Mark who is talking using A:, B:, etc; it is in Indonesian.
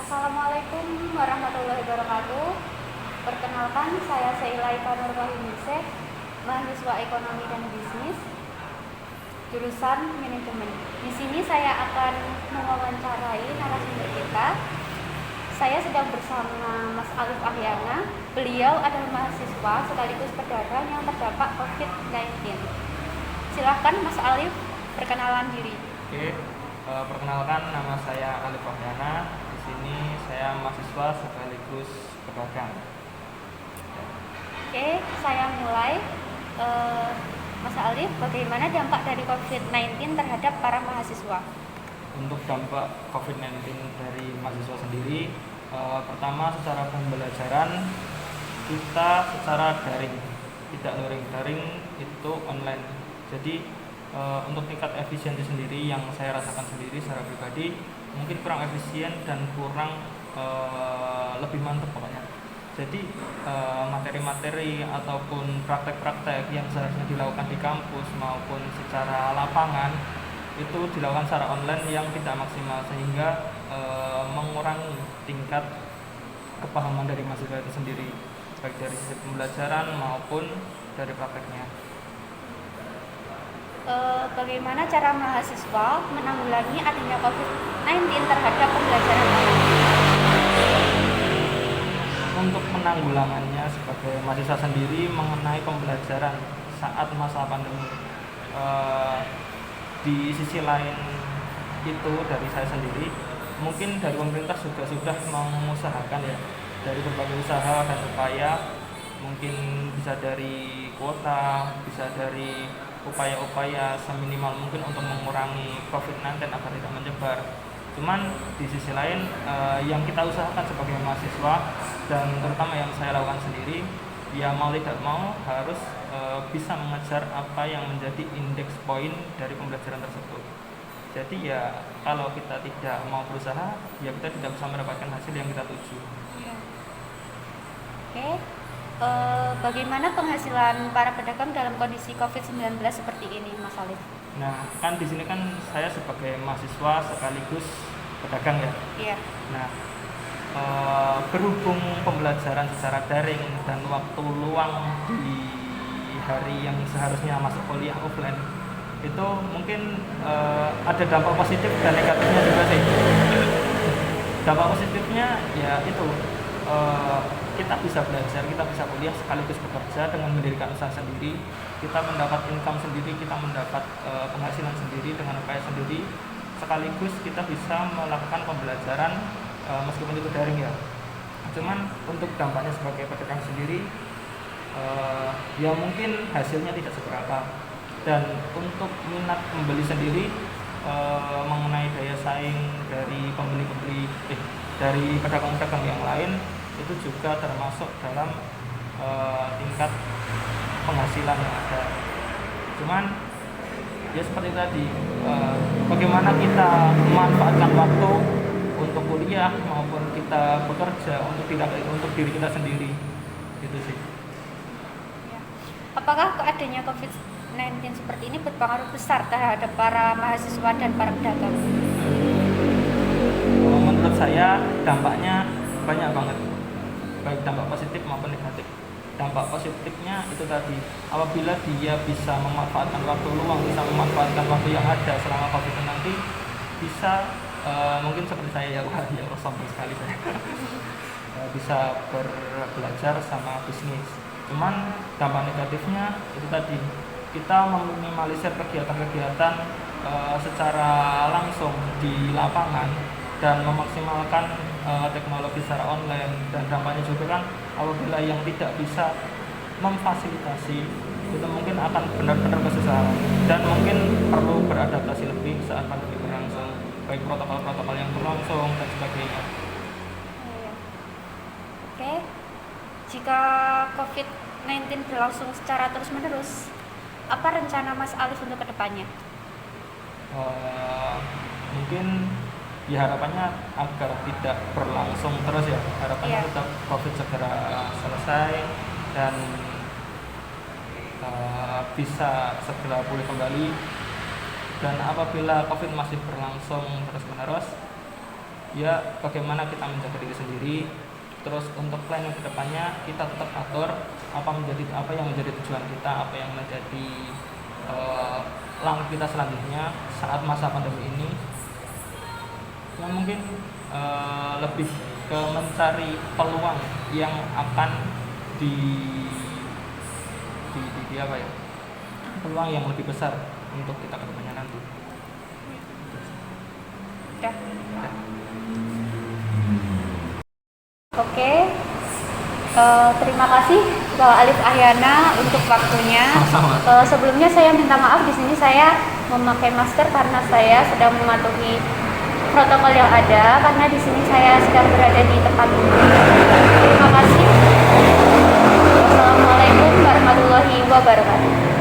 A: Assalamualaikum warahmatullahi wabarakatuh. Perkenalkan, saya Seila Ika Nurwahimiseh, mahasiswa Ekonomi dan Bisnis, jurusan Manajemen. Di sini saya akan mewawancarai narasumber kita. Saya sedang bersama Mas Alif Ahyana. Beliau adalah mahasiswa sekaligus pedagang yang terdampak COVID-19. Silahkan Mas Alif perkenalan diri.
B: Oke, perkenalkan nama saya Alif Ahyana. Di sini saya mahasiswa sekaligus pedagang.
A: Oke, saya mulai. Mas Alif, bagaimana dampak dari COVID-19 terhadap para mahasiswa?
B: Untuk dampak COVID-19 dari mahasiswa sendiri, pertama secara pembelajaran kita secara daring, tidak daring itu online. Jadi untuk tingkat efisiensi sendiri yang saya rasakan sendiri secara pribadi mungkin kurang efisien dan kurang lebih mantap pokoknya. Jadi materi-materi ataupun praktek-praktek yang seharusnya dilakukan di kampus maupun secara lapangan itu dilakukan secara online yang tidak maksimal, sehingga mengurangi tingkat kepahaman dari mahasiswa itu sendiri, baik dari sisi pembelajaran maupun dari prakteknya.
A: Bagaimana cara mahasiswa menanggulangi adanya COVID-19 terhadap pembelajaran online?
B: Untuk penanggulangannya sebagai mahasiswa sendiri mengenai pembelajaran saat masa pandemi, di sisi lain itu dari saya sendiri, mungkin dari pemerintah juga sudah mengusahakan ya, dari berbagai usaha dan upaya, mungkin bisa dari kuota, bisa dari upaya-upaya seminimal mungkin untuk mengurangi COVID-19 agar tidak menyebar. Cuman di sisi lain yang kita usahakan sebagai mahasiswa dan terutama yang saya lakukan sendiri, ya mau tidak mau harus bisa mengejar apa yang menjadi indeks poin dari pembelajaran tersebut. Jadi ya kalau kita tidak mau berusaha, ya kita tidak bisa mendapatkan hasil yang kita tuju.
A: Oke. Bagaimana penghasilan para pedagang dalam kondisi COVID-19 seperti ini, Mas Alif?
B: Nah, kan di sini kan saya sebagai mahasiswa sekaligus pedagang ya.
A: Iya.
B: Nah, berhubung pembelajaran secara daring dan waktu luang di hari yang seharusnya masuk kuliah offline itu mungkin ada dampak positif dan negatifnya juga sih. Dampak positifnya ya itu kita bisa belajar, kita bisa kuliah sekaligus bekerja dengan mendirikan usaha sendiri, kita mendapat income sendiri, kita mendapat penghasilan sendiri dengan upaya sendiri, sekaligus kita bisa melakukan pembelajaran meskipun itu daring ya. Cuman untuk dampaknya sebagai pedagang sendiri ya mungkin hasilnya tidak seberapa, dan untuk minat pembeli sendiri mengenai daya saing dari pembeli-pembeli dari pedagang-pedagang yang lain itu juga termasuk dalam tingkat penghasilan yang ada. Cuman ya seperti tadi, bagaimana kita memanfaatkan waktu untuk kuliah maupun kita bekerja untuk diri kita sendiri, gitu sih.
A: Apakah adanya COVID-19 seperti ini berpengaruh besar terhadap para mahasiswa dan para pedagang?
B: Menurut saya dampaknya banyak banget, baik dampak positif maupun negatif. Dampak positifnya itu tadi, apabila dia bisa memanfaatkan waktu luang, bisa memanfaatkan waktu yang ada selama COVID nanti, bisa mungkin seperti saya ya sombong sekali saya bisa belajar sama bisnis. Cuman dampak negatifnya itu tadi, kita meminimalisir kegiatan-kegiatan secara langsung di lapangan dan memaksimalkan teknologi secara online. Dan dampaknya juga kan apabila yang tidak bisa memfasilitasi itu mungkin akan benar-benar kesusahan dan mungkin perlu beradaptasi lebih saat pandemi berlangsung, baik protokol-protokol yang berlangsung dan sebagainya.
A: Oke. Jika COVID-19 berlangsung secara terus-menerus, apa rencana Mas Alif untuk kedepannya?
B: Mungkin ya harapannya agar tidak berlangsung terus ya, harapannya tetap COVID segera selesai dan bisa segera pulih kembali. Dan apabila COVID masih berlangsung terus menerus, ya bagaimana kita menjaga diri sendiri. Terus untuk plan yang kedepannya kita tetap atur apa yang menjadi tujuan kita, apa yang menjadi langkah kita selanjutnya saat masa pandemi ini. Yang mungkin lebih ke mencari peluang yang akan di apa ya, peluang yang lebih besar untuk kita kedepannya nanti.
A: Udah. Oke, terima kasih Bapak Alif Ahyana untuk waktunya. Sebelumnya saya minta maaf, di sini saya memakai masker karena saya sedang mematuhi protokol yang ada, karena di sini saya sedang berada di tempat umum. Terima kasih. Wassalamualaikum warahmatullahi wabarakatuh.